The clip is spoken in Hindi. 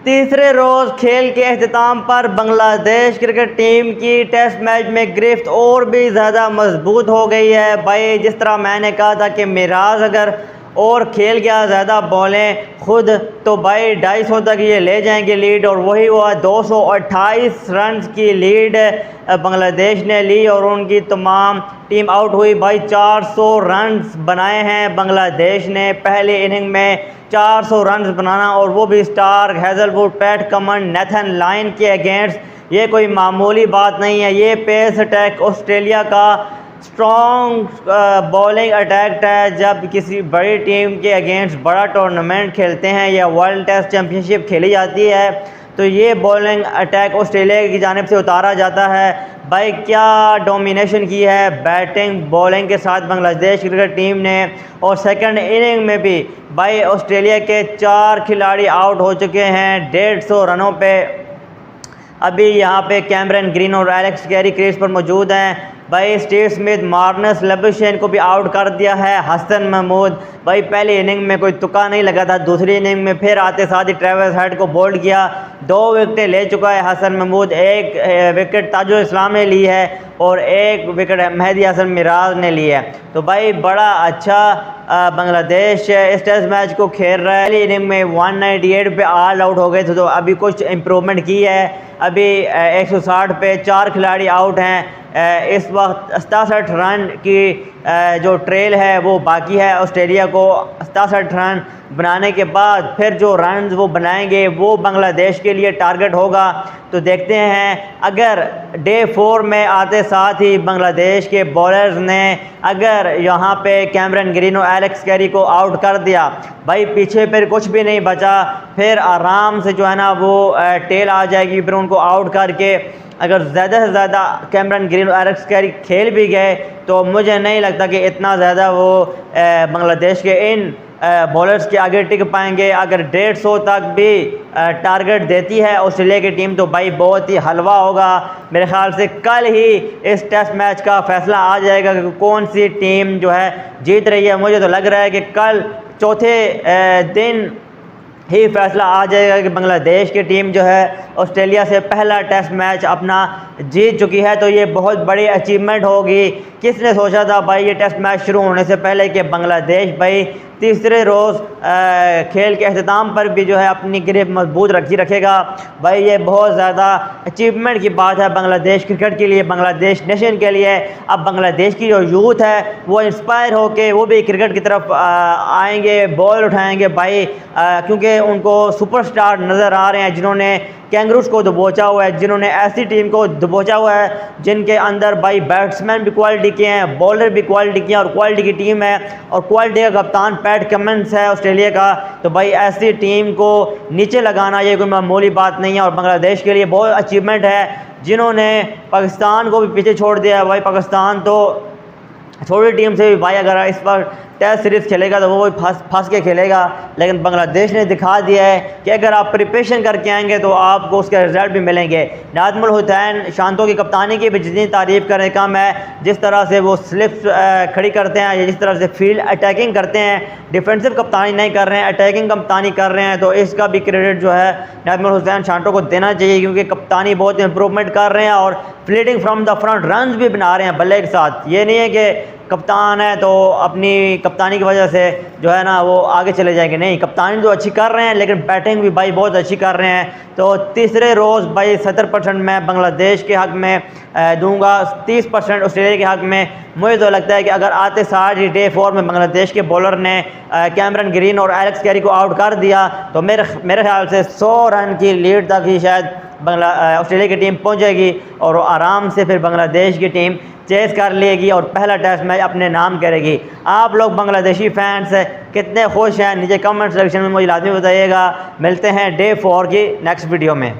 तीसरे रोज़ खेल के अख्ताम पर बांग्लादेश क्रिकेट टीम की टेस्ट मैच में गिरफ्त और भी ज़्यादा मजबूत हो गई है। भाई जिस तरह मैंने कहा था कि मिराज अगर और खेल गया ज़्यादा बॉलें खुद तो भाई 250 तक ये ले जाएंगे लीड, और वही हुआ 228 रन की लीड बांग्लादेश ने ली और उनकी तमाम टीम आउट हुई। भाई 400 रन बनाए हैं बांग्लादेश ने पहले इनिंग में, 400 रन बनाना, और वो भी स्टार्क, हेजलवुड, पैट कमन, नेथन लाइन के अगेंस्ट। ये कोई मामूली बात नहीं है। ये पेस अटैक ऑस्ट्रेलिया का स्ट्रॉन्ग बॉलिंग अटैक है। जब किसी बड़ी टीम के अगेंस्ट बड़ा टूर्नामेंट खेलते हैं या वर्ल्ड टेस्ट चैम्पियनशिप खेली जाती है तो ये बॉलिंग अटैक ऑस्ट्रेलिया की जानिब से उतारा जाता है। भाई क्या डोमिनेशन की है बैटिंग बॉलिंग के साथ बांग्लादेश क्रिकेट टीम ने, और सेकंड इनिंग में भी भाई ऑस्ट्रेलिया के 4 खिलाड़ी आउट हो चुके हैं 150 रनों पे। अभी यहाँ पे कैमरन ग्रीन और एलेक्स कैरी क्रीज पर मौजूद हैं। भाई स्टीव स्मिथ, मार्नस लेबुशेन को भी आउट कर दिया है। हसन महमूद भाई पहले इनिंग में कोई तुक्का नहीं लगा था, दूसरी इनिंग में फिर आते साथ ही ट्रेविस हेड को बोल्ड किया, 2 विकेटें ले चुका है हसन महमूद, 1 विकेट ताजुल इस्लाम ने ली है और 1 विकेट मेहदी हसन मिराज ने ली है। तो भाई बड़ा अच्छा बांग्लादेश इस टेस्ट मैच को खेल रहा है। पहली इनिंग में 198 पे ऑल आउट हो गए थे, तो अभी कुछ इम्प्रूवमेंट की है। अभी 160 पे 4 खिलाड़ी आउट हैं। इस वक्त 67 रन की जो ट्रेल है वो बाकी है। ऑस्ट्रेलिया को 67 रन बनाने के बाद फिर जो रन वो बनाएंगे वो बांग्लादेश के लिए टारगेट होगा। तो देखते हैं अगर डे 4 में आते साथ ही बांग्लादेश के बॉलर्स ने अगर यहाँ पे कैमरन ग्रीन और एलेक्स कैरी को आउट कर दिया, भाई पीछे फिर कुछ भी नहीं बचा, फिर आराम से जो है ना वो टेल आ जाएगी। फिर उनको आउट करके अगर ज़्यादा से ज़्यादा कैमरन ग्रीन और एलेक्स कैरी खेल भी गए तो मुझे नहीं लगता कि इतना ज़्यादा वो बांग्लादेश के इन बॉलर्स के आगे टिक पाएंगे। अगर 150 तक भी टारगेट देती है ऑस्ट्रेलिया की टीम तो भाई बहुत ही हलवा होगा। मेरे ख्याल से कल ही इस टेस्ट मैच का फैसला आ जाएगा कि कौन सी टीम जो है जीत रही है। मुझे तो लग रहा है कि कल चौथे दिन ही फैसला आ जाएगा कि बांग्लादेश की टीम जो है ऑस्ट्रेलिया से पहला टेस्ट मैच अपना जीत चुकी है। तो ये बहुत बड़ी अचीवमेंट होगी। किसने सोचा था भाई ये टेस्ट मैच शुरू होने से पहले कि बांग्लादेश भाई तीसरे रोज़ खेल के अख्ताम पर भी जो है अपनी ग्रिप मजबूत रखेगा। भाई ये बहुत ज़्यादा अचीवमेंट की बात है बांग्लादेश क्रिकेट के लिए, बांग्लादेश नेशन के लिए। अब बांग्लादेश की जो यूथ है वो इंस्पायर होके वो भी क्रिकेट की तरफ आएंगे, बॉल उठाएंगे भाई, क्योंकि उनको सुपरस्टार नज़र आ रहे हैं जिन्होंने कैंगरूज को दबोचा हुआ है, जिन्होंने ऐसी टीम को दबोचा हुआ है जिनके अंदर भाई बैट्समैन भी क्वालिटी के हैं, बॉलर भी क्वालिटी के हैं और क्वालिटी की टीम है, और क्वालिटी का कप्तान पैट कमिंस है ऑस्ट्रेलिया का। तो भाई ऐसी टीम को नीचे लगाना ये कोई मामूली बात नहीं है, और बांग्लादेश के लिए बहुत अचीवमेंट है जिन्होंने पाकिस्तान को भी पीछे छोड़ दिया है। भाई पाकिस्तान तो छोटी टीम से भी भाई अगर इस बार टेस्ट सीरीज़ खेलेगा तो वो फंस के खेलेगा, लेकिन बांग्लादेश ने दिखा दिया है कि अगर आप प्रिपरेशन करके आएंगे तो आपको उसके रिजल्ट भी मिलेंगे। नाज़मुल हुसैन शांतो की कप्तानी की भी जितनी तारीफ़ करें कम है। जिस तरह से वो स्लिप्स खड़ी करते हैं या जिस तरह से फील्ड अटैकिंग करते हैं, डिफेंसिव कप्तानी नहीं कर रहे हैं, अटैकिंग कप्तानी कर रहे हैं, तो इसका भी क्रेडिट जो है नाज़मुल हुसैन शांतो को देना चाहिए, क्योंकि कप्तानी बहुत इंप्रूवमेंट कर रहे हैं और fielding from the front run भी बना रहे हैं बल्ले के साथ। ये नहीं है कि कप्तान है तो अपनी कप्तानी की वजह से जो है ना वो आगे चले जाएंगे, नहीं, कप्तानी तो अच्छी कर रहे हैं लेकिन बैटिंग भी भाई बहुत अच्छी कर रहे हैं। तो तीसरे रोज़ भाई 70% मैं बांग्लादेश के हक़ में दूंगा, 30% ऑस्ट्रेलिया के हक़ में। मुझे तो लगता है कि अगर आते साथ ही डे 4 में बांग्लादेश के बॉलर ने कैमरन ग्रीन और एलेक्स कैरी को आउट कर दिया तो मेरे ख्याल से 100 रन की लीड तक ही शायद ऑस्ट्रेलिया की टीम पहुंचेगी और आराम से फिर बांग्लादेश की टीम चेस कर लेगी और पहला टेस्ट मैच अपने नाम करेगी। आप लोग बांग्लादेशी फैंस कितने खुश हैं नीचे कमेंट सेक्शन में मुझे लाजमी बताइएगा। मिलते हैं डे 4 की नेक्स्ट वीडियो में।